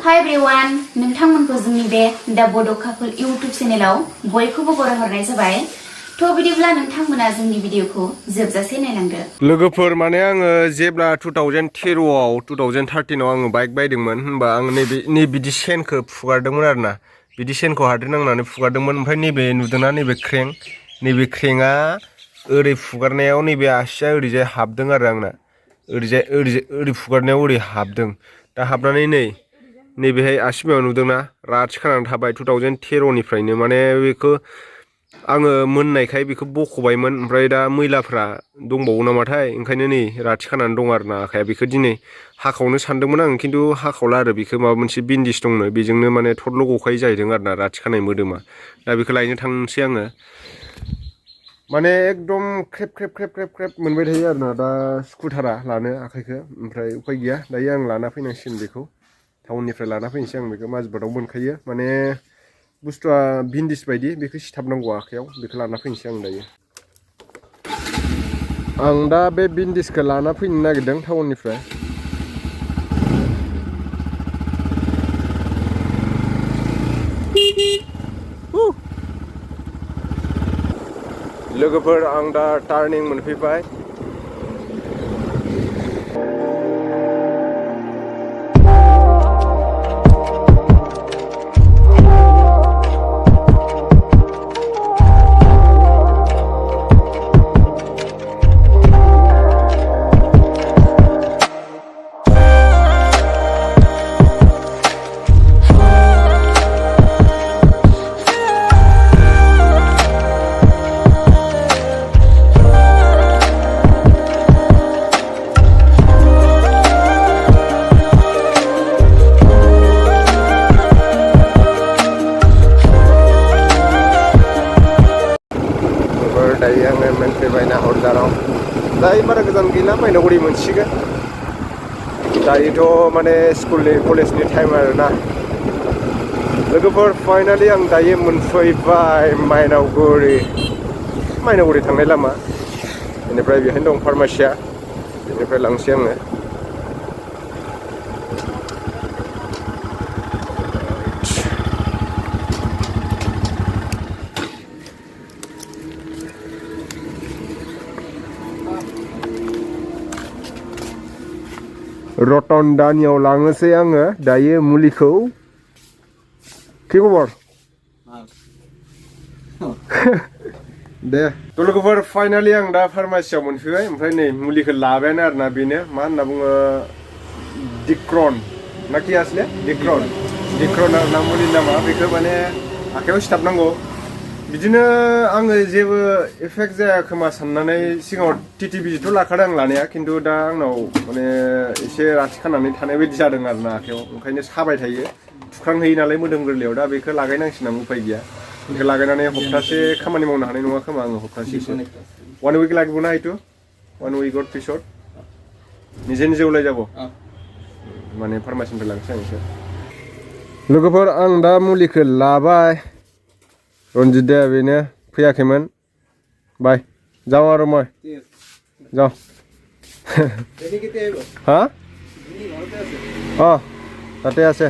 Hi everyone, नोंथांमोनखौ जोंनि बे दा बड' कापोल YouTube चेनेलाव बयखौबो बरायहरनाय जाबाय। थ' बिदिब्ला नोंथांमोना जोंनि भिडिअखौ जोबजासे नायलांदो। लोगोफोर माने आङो जेब्ला 2013आव 2013आव आङो बाइक बायदोंमोन होनबा आं नै बिदि सेनखौ फुगारदोंमोन आरोना। बिदि सेनखौ हाद्रि नांनानै फुगारदोंमोन ओमफ्राय नैबे नुदोंना नैबे क्रेंआ ओरै फुगारनायाव नैबे आसिया ओरैजाय हाबदों आरो आंना। ओरै फुगारनायाव ओरै हाबदों। दा हाबनानै नैबेहाय आसिमायाव नुदोंना राथि खानानै थाबाय 2013निफ्रायनो माने बेखौ आङो मोननायखाय बेखौ बख'बायमोन ओमफ्राय दा मैलाफ्रा दंबावो नामाथाय ओंखायनो नै राथि खानानै दं आरो ना आखाया बेखौ दिनै हाखावनो सानदोंमोन आं खिन्थु हाखावला आरो बेखौ माबा मोनसे बिन्दिस दंनो बेजोंनो माने थरल' गखायो जाहैदों आरो ना राथि खानाय मोदोमा दा बेखौ लायनो थांनोसै आङो माने एकदम ख्रेब मोनबाय थायो आरो ना दा सुखुथारा लानो आखाइखौ ओमफ्राय उफाय गैया दायो आं लाना फैनांसिगोन बेखौ टाउननिफ्राय लाना फैनोसै आं बेखौ माजबाटाव मोनखायो माने बुस्थुआ बिन्दिस बायदि बेखौ सिथाबनांगौ आखाइयाव बेखौ लाना फैनोसै आं दायो आं दा बे बिन्दिसखौ लाना फैनो नागिरदों टाउननिफ्राय लोगोफोर आं दा टार्निं मोनफैबाय दायो आङो मोनफैबाय नाहरजाराव दायो बारा गोजान गैला माइनावगुरि मोनसिगोन दायोथ' माने स्कुलनि कलेजनि टाइम आरोना लोगोफोर फाइनालि आं दायो मोनफैबाय माइनावगुरि थांनाय लामा बेनिफ्राय बेहायनो दं फार्मासिया बेनिफ्राय लांसै आङो रतनदानियाव लांनोसै आङो दायो मुलिखौ कि खबर दे थ' लोगोफोर फाइनालि आं दा फार्मासियाव मोनफैबाय ओमफ्राय नै मुलिखौ लाबायानो आरोना बेनो मा होनना बुङो डिक्रन ना कि आसले डिक्रन आरोना मुलिनि नामा बेखौ माने आखाइयाव सिथाबनांगौ बिदिनो आङो जेबो एफेक्ट जाया खोमा साननानै सिगाङाव टिटिबिजिथ' लाखादों आं लानाया खिन्थु दा आंनाव माने एसे राथि खानानै थानाय बायदि जादों आरो ना आखाइयाव ओंखायनो साबाय थायो थुख्रांहैयो नालाय मोदोम गोरलैयाव दा बेखौ लागायनांसिगोन आं उफाय गैया बेखौ लागायनानै हप्तासे खामानि मावनो हानाय नङा खोमा आङो हप्तासेसो 1 उइक লাগিব ना এইটো 1 उइकर पिছত নিজে ওলাই যাব माने फार्मासिनिफ्राय लांसै आं एसे लोगोफोर आं दा मुलिखौ लाबाय रन्जित दे बेनो फैयाखैमोन बाय जाओ आरो मैं जाओ हाँ ताते आसे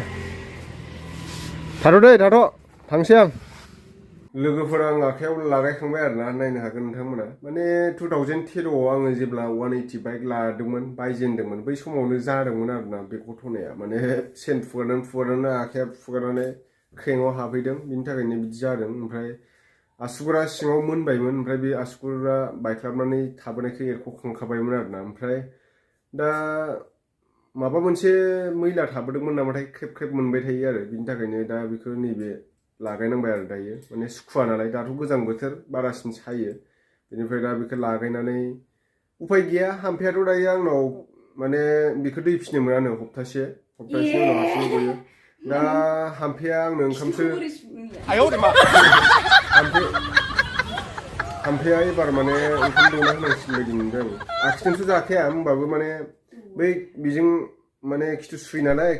थाथ' दे थांसै आं लोगोफोर आं आखाइयाव लागायखांबाय आरोना नायनो हागोन नोंथांमोना माने 2013आव आङो जेब्ला 180 बाइक लादोंमोन बायजेनदोंमोन बै समावनो जादोंमोन आरोना बे घटनाया माने सेन फुगारनानै आखाइया फुगारनानै क्रेंआव हाबहैदों बिनि थाखायनो बिदि जादों ओमफ्राय आसुगुरा सिङाव मोनबायमोन ओमफ्राय बे आसुगुरा बायख्लाबनानै थाबोनायखौ एरख'खांखाबायमोन आरोना ओमफ्राय दा माबा मोनसे मैला थाबोदोंमोन नामाथाय ख्रेब मोनबाय थायो आरो बिनि थाखायनो दा बेखौ नैबे लागायनांबाय आरो दायो माने सुखुवा नालाय दाथ' गोजां बोथोर बारासिन सायो बेनिफ्राय दा बेखौ लागायनानै उफाय गैया हामफायाथ' दायो आंनाव माने बेखौ दै फिसिनो मोनानो हप्तासे उनाव हारसिं गयो दा हामफाया आंनो ओंखामसो हामफाया एबार माने ओंखाम दौना होनांसिगोन बायदि मोनदों आं आखिजोंथ' जाखाया होमबाबो माने बै बेजों माने खिथु सुयो नालाय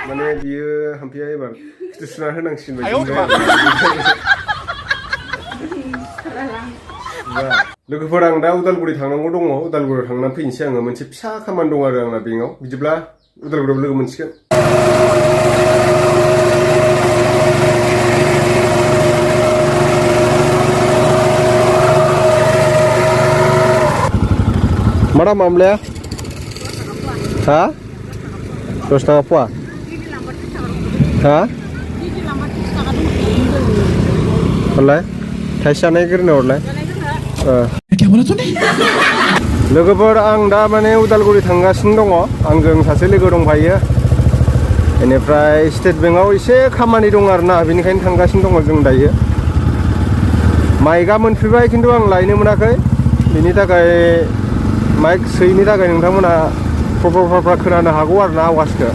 माने बियो हामफाया एबार खिथु सुना होनांसिगोन बायदि मोनदों लोगोफोर आं दा उदालगुरि थांनांगौ दङ उदालगुरियाव थांनानै फैनोसै आङो मोनसे फिसा खामानि दं आरो आंना बेंकआव बिदिब्ला उदालगुरियाव लोगो मोनसिगोन Mana mamlaya? Ha? 10 taga poa. Ha? Orलाय थाइसे जानाय गोरनो orलाय लोगोफोर आं दा माने उदालगुरि थांगासिनो दङ आंजों सासे लोगो दंफायो बेनिफ्राय स्टेट बेंकआव एसे खामानि दं आरोना बेनिखायनो थांगासिनो दङ जों दायो माइकआ मोनफैबाय खिन्थु आं लायनो मोनाखै बेनि थाखाय माइक सोयैनि थाखाय नोंथांमोना प्रपार खोनानो हागौ आरोना आवाजखौ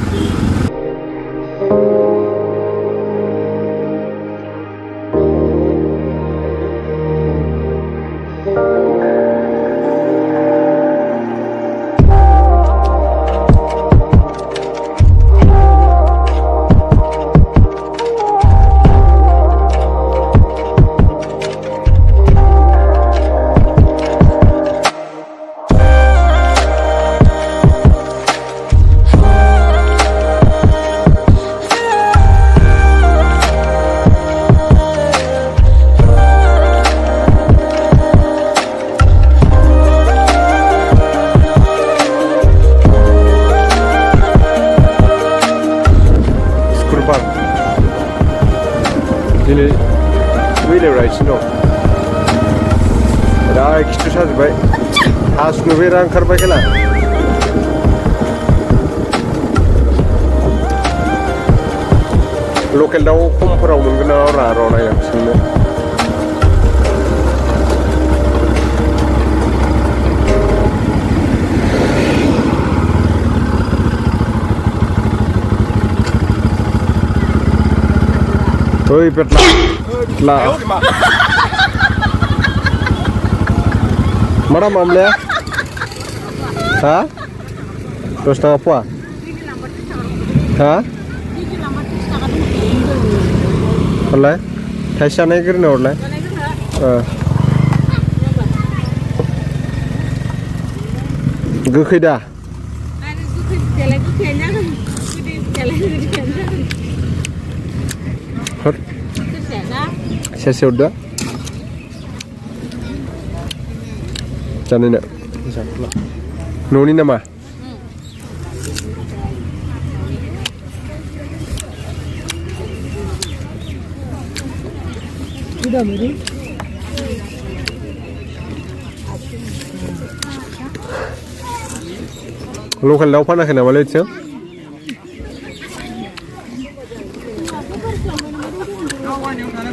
दिनै राइडसिनो दं दा खिथु साजोब्बाय हासुनो बेरा ओंखारबाय खेला लकेल दाउ खमफोराव मोनगोन ना र' नायनां सोंनो Oi, petla. Mana mamlaya? Ha? 10 taga poa. Ha? Orलाय थाइसे जानाय गोरनो orलाय गोखै दा सेरसे हरदो जानोनो न'नि नामा लकेल दाउ फानाखै नामालै बिथिं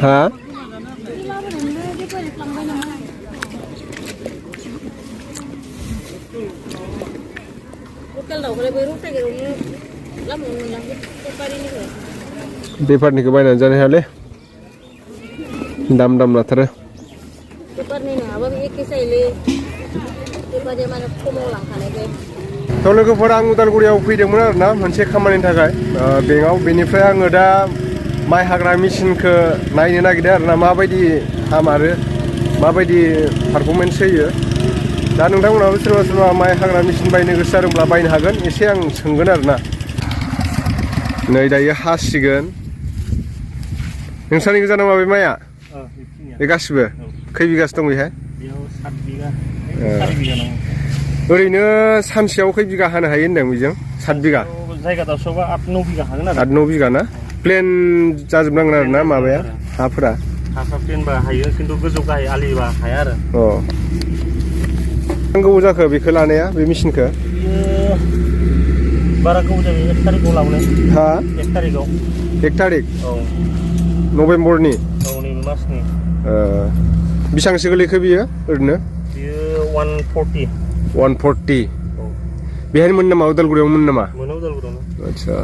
हा बेफारनिखौ बायनानै जानो हायालै दाम लाथारो थ' लोगोफोर आं उदालगुरियाव फैदोंमोन आरोना मोनसे खामानिनि थाखाय बेंकआव बेनिफ्राय आङो दा माइ हाग्रा मेचिनखौ नायनो नागिरदों आरोना माबायदि हामारो माबायदि पारफरमेन्स होयो दा नोंथांमोनाबो सोरबा माइ हाग्रा मेचिन बायनो गोसो जादोंब्ला बायनो हागोन एसे आं सोंगोन आरोना नै दायो हासिगोन नोंसानि गोजा नामा बे माइआ बे गासिबो खै बिगासो दं बेहाय ओरैनो सानसेयाव खै बिगा हानो हायो होनदों बेजों 7 बिगा जायगा दावसोबा 8-9 बिगा हागोन आरो 8-9 बिगा ना प्लेन जाजोबनांगोन आरोना माबाया हाफोरा हाफा प्लेनबा हायो खिन्थु गोजौ गाहाय आलिबा हाया आरो गोबाव जाखो बेखौ लानाया बे मेचिनखौ बारा गोबाव जाबाय 1 तारिखआव लाबोनाय हा 1 तारिखआव 1 तारिख औ नभेम्बरनि औ नैबे मासनि बेसेबांसो गोलैखो बियो ओरैनो बियो 140 औ बेहायनो मोनो नामा उदालगुरियाव मोनो नामा मोनो उदालगुरियावनो आच्छा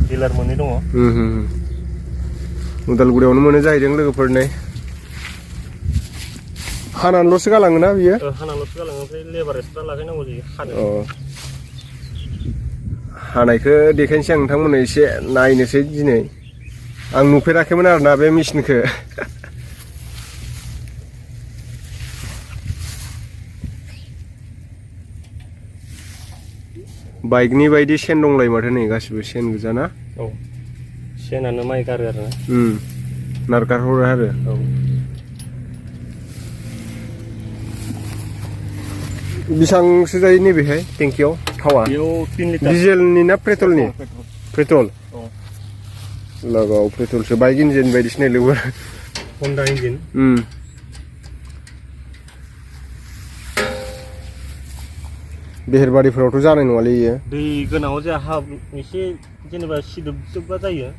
डिलार मोननै दङ उदालगुरियावनो मोनो जाहैदों लोगोफोर नै हानानैल'सो गालाङोना बियो हानानैल'सो गालाङो ओमफ्राय लेबार एक्सट्रा लागायनांगौ जायो हानो हानायखौ देखायनोसै आं नोंथांमोननो एसे नायनोसै दिनै आं नुफेराखैमोन आरोना बे मेचिनखौ बाइकनि बायदि सेन दंलायो माथो नै गासिबो सेन गोजा ना औ सेनानो माइ गारो आरो नारगार हरो आरो बेसेबांसो जायो नैबेहाय टेंकियाव थावा? बेयाव 3 लिटार। डिजेलनि ना पेट्रलनि? पेट्रल। लगाव पेट्रलसो बाइक इन्जिन बायदिसिना लोगो हन्डा इन्जिन। बेहेरबारिफोरावथ' जानाय नङालै इयो। दै गोनाङाव जोंहा एसे जेनेबा सिदोबदोबबा जायो।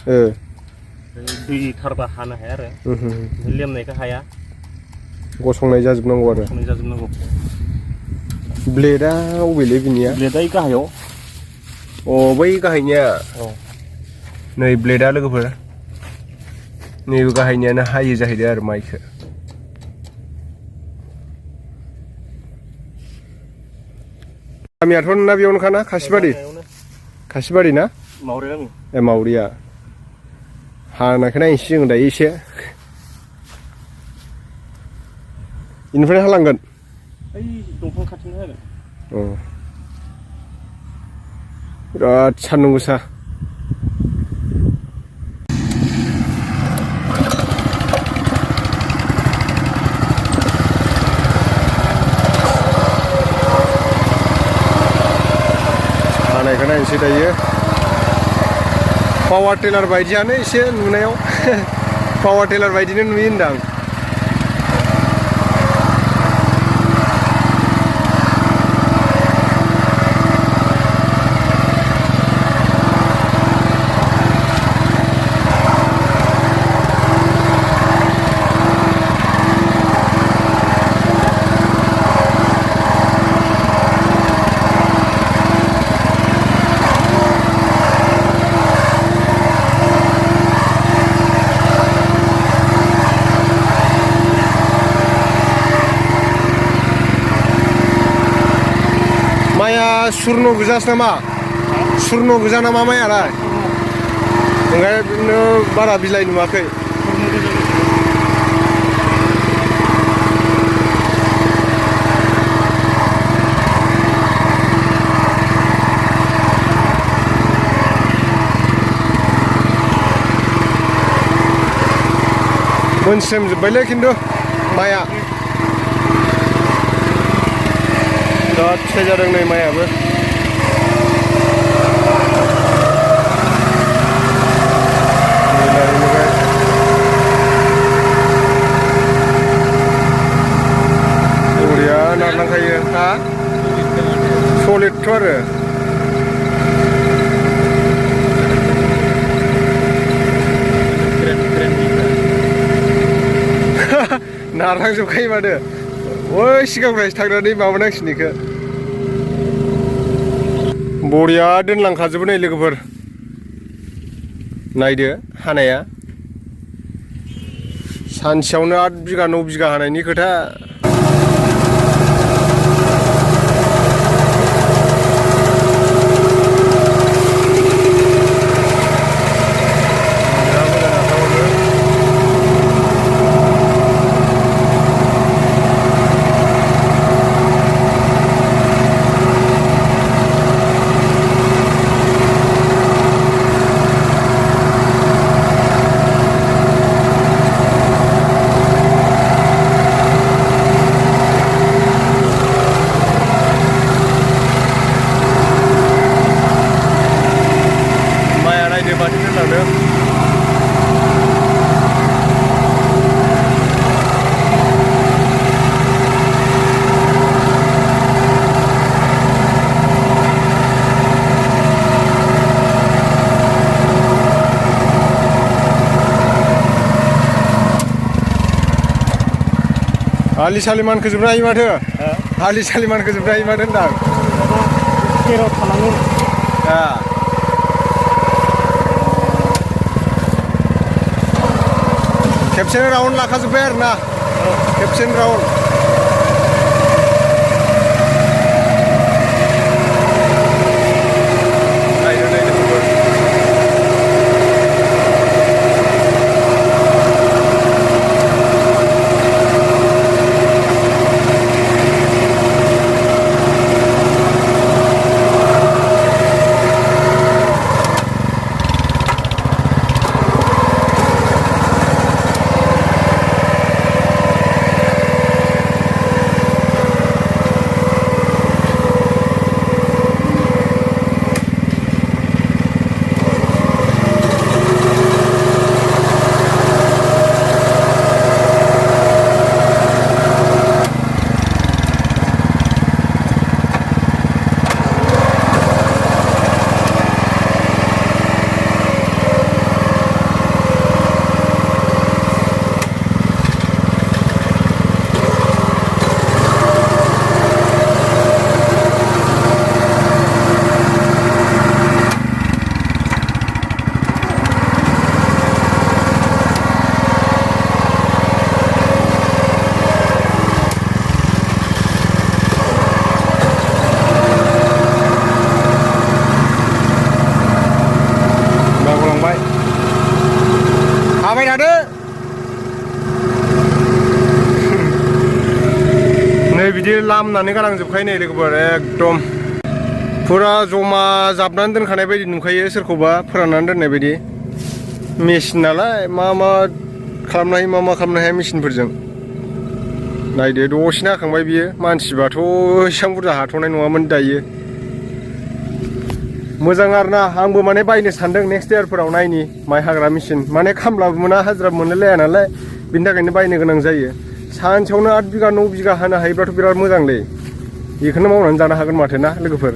दै थारबा हानो हाया आरो। लेमनायखौ हाया। गसंनाय जाजोबनांगौ आरो। गसंनाय जाजोबनांगौ। ब्लेडआ अबेलै बिनिया? ब्लेडआ गाहायाव। बै गाहायनिया। नै ब्लेडआ लोगोफोर। नैबे गाहायनियानो हायो जाहैदों आरो माइखौ। गामियाथ' नोंना बेयावनोखाना खासिबारि? खासिबारि ना? मावरि गामि। मावरिया। हानायखौ नायनोसै जोङो दायो एसे। बेनिफ्राय हालांगोन? ओइ दंफां खाथिनि हागोन। बिराद सान्दुं गोसा। हानायखौ नायनोसै दायो। पावार टेलार बायदियानो एसे नुनायाव। पावार टेलार बायदिनो नुयो होनदां। सुरन गोजासो नामा? सुरन गोजा नामा माइयालाय? ओंखायनो बारा बिलाइ नुवाखै। मोनस्रोमजोब्बायलै खिन्थु माइया। बिराद फिथाइ जादों नै माइयाबो। बरिया नारलांखायो। हा? सलिडथ' आरो। नारलांजोबखायो माथो। बै सिगांनिफ्रायसो थांनानै माबानांसिगोन इखो। बरिया दोनलांखाजोबो नै लोगोफोर। नायदो हानाया। सानसेयावनो 8 बिगा 9 बिगा हानायनि खोथा। आलि सालिमान खोजोबनो हायो माथो। आलि सालिमान खोजोबनो हायो माथो होनदां। जेराव थानांगौ। खेबसेनो राउन्ड लाखाजोब्बाय आरो ना। खेबसेनो राउन्ड। हाबाय थादो नै बिदि लामनानै गालांजोबखायो नै लोगोफोर एकदम फुरा जमा जाबनानै दोनखानाय बायदि नुखायो सोरखौबा फोराननानै दोननाय बायदि मेचिन नालाय मा खालामनो हायो मा खालामनो हाया मेचिनफोरजों नायदो दसेनो हाखांबाय बियो मानसिबाथ' एसेबां बुरजा हाथ'नाय नङामोन दायो मोजां आरोना आंबो माने बायनो सानदों नेक्स्ट इयारफोराव नायनि माइ हाग्रा मेचिन माने खामलाबो मोना हाजिराबो मोनलायलाया नालाय बिनि थाखायनो बायनो गोनां जायो सानसेयावनो 8 बिगा 9 बिगा हानो हायोब्लाथ' बिराद मोजांलै बेखौनो मावनानै जानो हागोन माथो ना लोगोफोर